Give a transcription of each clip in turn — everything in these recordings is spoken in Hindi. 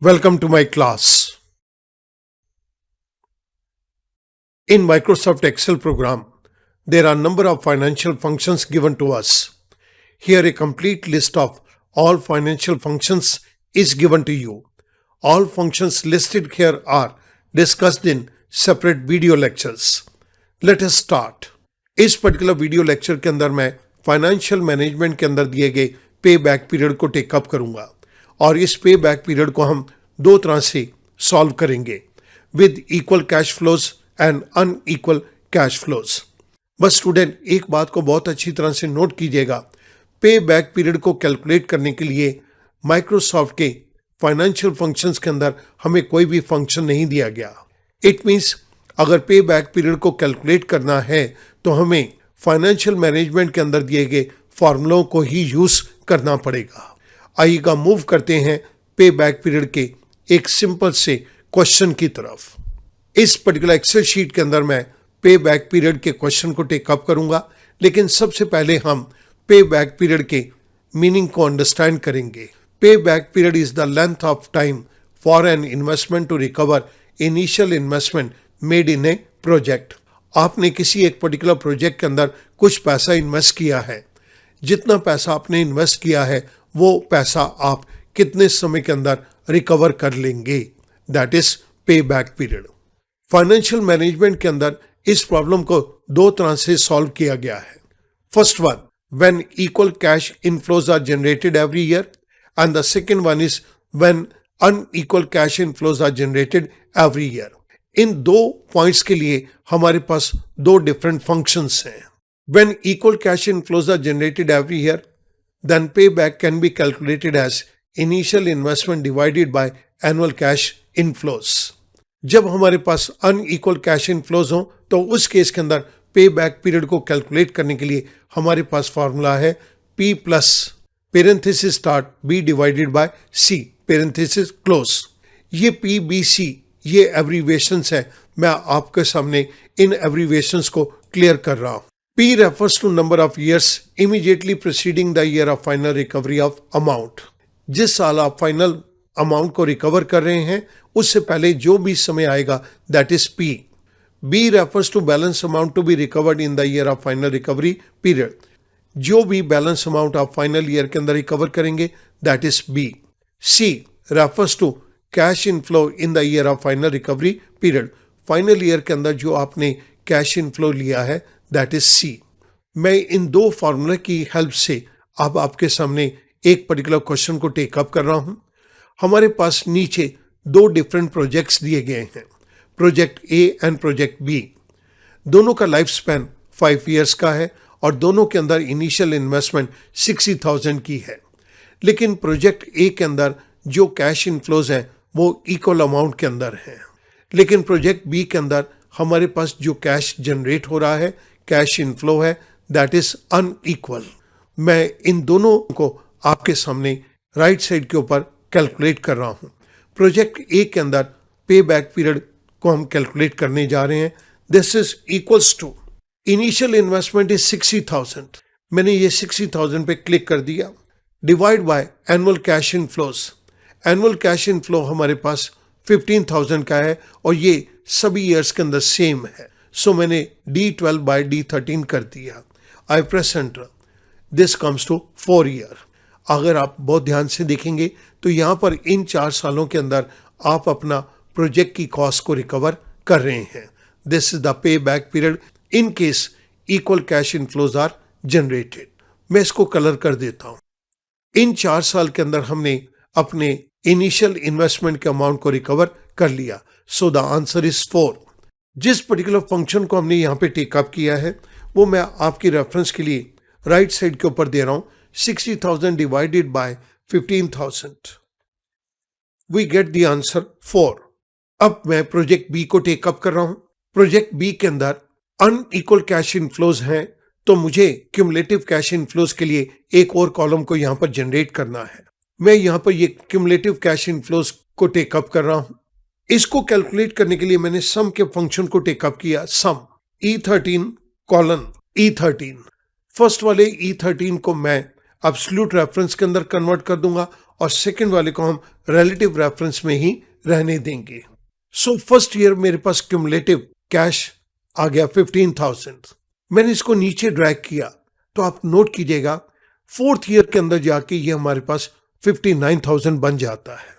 Welcome to my class. In Microsoft Excel program, there are a number of financial functions given to us. Here a complete list of all financial functions is given to you. All functions listed here are discussed in separate video lectures. Let us start. इस पर्टिकुलर वीडियो लेक्चर के अंदर मैं फाइनेंशियल मैनेजमेंट के अंदर दिए गए पे बैक पीरियड को टेकअप करूंगा और इस पे बैक पीरियड को हम दो तरह से सॉल्व करेंगे, with equal cash flows and unequal cash flows. बस स्टूडेंट एक बात को बहुत अच्छी तरह से नोट कीजिएगा, पे बैक पीरियड को कैलकुलेट करने के लिए माइक्रोसॉफ्ट के फाइनेंशियल फंक्शंस के अंदर हमें कोई भी फंक्शन नहीं दिया गया। इट मीन्स अगर पे बैक पीरियड को कैलकुलेट करना है तो हमें फाइनेंशियल मैनेजमेंट के अंदर दिए गए फॉर्मूलों को ही यूज करना पड़ेगा। आइएगा मूव करते हैं पे बैक पीरियड के एक सिंपल से क्वेश्चन की तरफ। इस पर्टिकुलर एक्सेल शीट के अंदर मैं पे बैक पीरियड के क्वेश्चन को टेकअप करूंगा, लेकिन सबसे पहले हम पे बैक पीरियड के मीनिंग को अंडरस्टैंड करेंगे। Payback period is the length of time for an investment to recover initial investment made in a project. आपने किसी एक पर्टिकुलर प्रोजेक्ट के अंदर कुछ पैसा इन्वेस्ट किया है। जितना पैसा आपने इन्वेस्ट किया है वो पैसा आप कितने समय के अंदर रिकवर कर लेंगे, दैट इज पे बैक पीरियड। फाइनेंशियल मैनेजमेंट के अंदर इस प्रॉब्लम को दो तरह से सॉल्व किया गया है। First one, when equal cash inflows are generated every year, and the second one is when unequal cash inflows are generated every year. इन दो पॉइंट्स के लिए हमारे पास दो डिफरेंट फंक्शंस हैं। When equal cash inflows are generated every year, then payback can be calculated as initial investment divided by annual cash inflows. जब हमारे पास unequal cash inflows हो तो उस केस के अंदर payback period को कैलकुलेट करने के लिए हमारे पास फॉर्मूला है P plus parenthesis start B divided by C parenthesis close. ये PBC ये एब्रीविएशंस है। मैं आपके सामने इन एब्रीविएशंस को क्लियर कर रहा हूं। P refers to number of years immediately preceding the year of final recovery of amount. जिस साल आप फाइनल अमाउंट को रिकवर कर रहे हैं उससे पहले जो भी समय आएगा that is P. B refers to balance amount to be recovered in the year of final recovery period. जो भी बैलेंस अमाउंट आप फाइनल ईयर के अंदर रिकवर करेंगे that is B. C refers to cash inflow in the year of final recovery period. Final year के अंदर जो आपने कैश इनफ्लो लिया है दैट इज C. मैं इन दो फॉर्मूले की हेल्प से अब आपके सामने एक पर्टिकुलर क्वेश्चन को टेकअप कर रहा हूं। हमारे पास नीचे दो डिफरेंट प्रोजेक्ट्स दिए गए हैं, project A and project B। दोनों का लाइफ स्पैन 5 ईयर्स का है और दोनों के अंदर इनिशियल इन्वेस्टमेंट 60,000 की है। लेकिन प्रोजेक्ट A के अंदर जो कैश इनफ्लोज हैं वो इक्वल अमाउंट के अंदर हैं, लेकिन प्रोजेक्ट B के अंदर हमारे पास जो कैश जनरेट हो रहा है, कैश इनफ्लो है, दैट इज अनइक्वल। मैं इन दोनों को आपके सामने राइट साइड के ऊपर कैलकुलेट कर रहा हूं। प्रोजेक्ट A के अंदर पे बैक पीरियड को हम कैलकुलेट करने जा रहे हैं। This is equals to initial investment is 60,000। मैंने ये 60,000 पे क्लिक कर दिया, divide by annual cash inflows. Annual cash inflow हमारे पास 15,000 का है और ये सभी ईयर्स के अंदर सेम है। सो मैंने D12 बाय D13 कर दिया। I press enter, this comes to 4 year. अगर आप बहुत ध्यान से देखेंगे तो यहाँ पर इन 4 सालों के अंदर आप अपना प्रोजेक्ट की कॉस्ट को रिकवर कर रहे हैं। This is the payback period in case equal cash inflows are generated. मैं इसको कलर कर देता हूँ। इन 4 साल के अंदर हमने अपने इनिशियल इन्वेस्टमेंट के अमाउंट को रिकवर कर लिया। So the answer is 4। जिस पर्टिकुलर फंक्शन को हमने यहाँ पे टेकअप किया है वो मैं आपकी रेफरेंस के लिए राइट साइड के ऊपर दे रहा हूं। 60,000 divided by 15,000 we get the answer 4। अब मैं प्रोजेक्ट B को टेकअप कर रहा हूं। प्रोजेक्ट B के अंदर अनइक्वल कैश इनफ्लोज हैं तो मुझे क्यूमुलेटिव कैश इनफ्लोज के लिए एक और कॉलम को यहाँ पर जनरेट करना है। मैं यहाँ पर ये क्यूमुलेटिव कैश इनफ्लोज को टेकअप कर रहा हूं। इसको कैलकुलेट करने के लिए मैंने सम के फंक्शन को टेकअप किया, सम E13 कॉलन E13। फर्स्ट वाले E13 को मैं एब्सोल्यूट रेफरेंस के अंदर कन्वर्ट कर दूंगा और सेकंड वाले को हम रिलेटिव रेफरेंस में ही रहने देंगे। सो फर्स्ट ईयर मेरे पास क्यूमुलेटिव कैश आ गया 15,000। मैंने इसको नीचे ड्रैग किया तो आप नोट कीजिएगा फोर्थ ईयर के अंदर जाके ये हमारे पास 59,000 बन जाता है।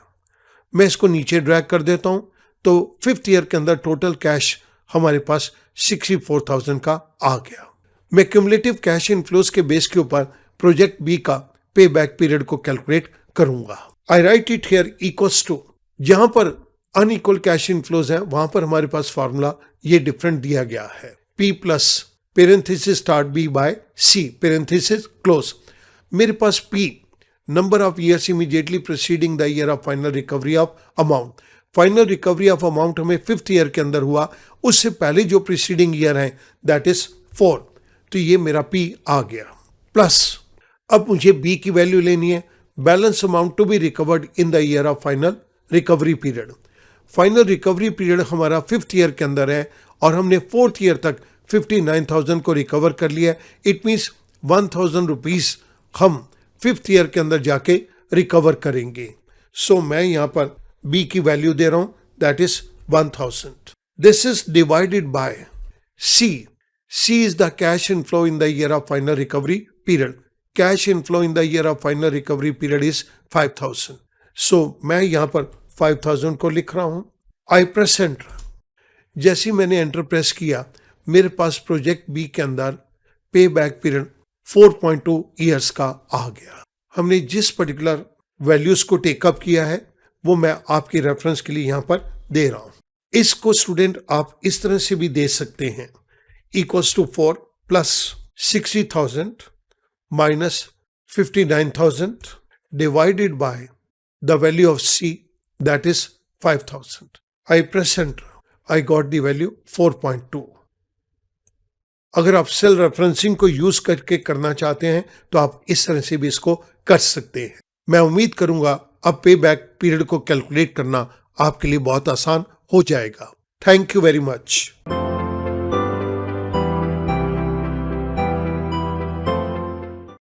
मैं इसको नीचे ड्रैग कर देता हूं तो फिफ्थ ईयर के अंदर टोटल कैश हमारे पास 64,000 का आ गया। मैं क्यूमुलेटिव कैश इनफ्लोज के बेस के ऊपर प्रोजेक्ट बी का पे बैक पीरियड को कैलकुलेट करूंगा। I write it here equals to, जहां पर अनइक्वल कैश इनफ्लोज है वहां पर हमारे पास फॉर्मूला ये डिफरेंट दिया गया है, P plus parenthesis start B by C parenthesis close. मेरे पास P number of years immediately preceding the year of final recovery of amount. Final recovery of amount हमें फिफ्थ ईयर के अंदर हुआ, उससे पहले जो प्रीसीडिंग ईयर है दैट इज 4, तो ये मेरा P आ गया। प्लस अब मुझे B की वैल्यू लेनी है, balance amount to be recovered in the year of final recovery period. Final recovery period हमारा फिफ्थ ईयर के अंदर है और हमने फोर्थ ईयर तक 59,000 को रिकवर कर लिया। इट मीन्स 1,000 रुपीज हम फिफ्थ ईयर के अंदर जाके रिकवर करेंगे। सो मैं यहां पर B की वैल्यू दे रहा हूं that is 1,000। This is divided by C। C is the cash inflow in the year of final recovery period. Cash inflow in the year of final recovery period is 5,000। सो मैं यहां पर 5,000 को लिख रहा हूं। आई प्रेस एंटर। जैसे मैंने एंटर प्रेस किया मेरे पास प्रोजेक्ट बी के अंदर पे बैक पीरियड 4.2 ईयर्स का आ गया। हमने जिस पर्टिकुलर वैल्यूज को टेकअप किया है वो मैं आपकी रेफरेंस के लिए यहां पर दे रहा हूं। इसको स्टूडेंट आप इस तरह से भी दे सकते हैं, equals to 4 plus 60,000 minus 59,000 divided by the value of C that is 5,000। I press enter. I got the value 4.2। अगर आप सेल रेफरेंसिंग को यूज करके करना चाहते हैं तो आप इस तरह से भी इसको कर सकते हैं। मैं उम्मीद करूंगा अब पे बैक पीरियड को कैलकुलेट करना आपके लिए बहुत आसान हो जाएगा। Thank you very much.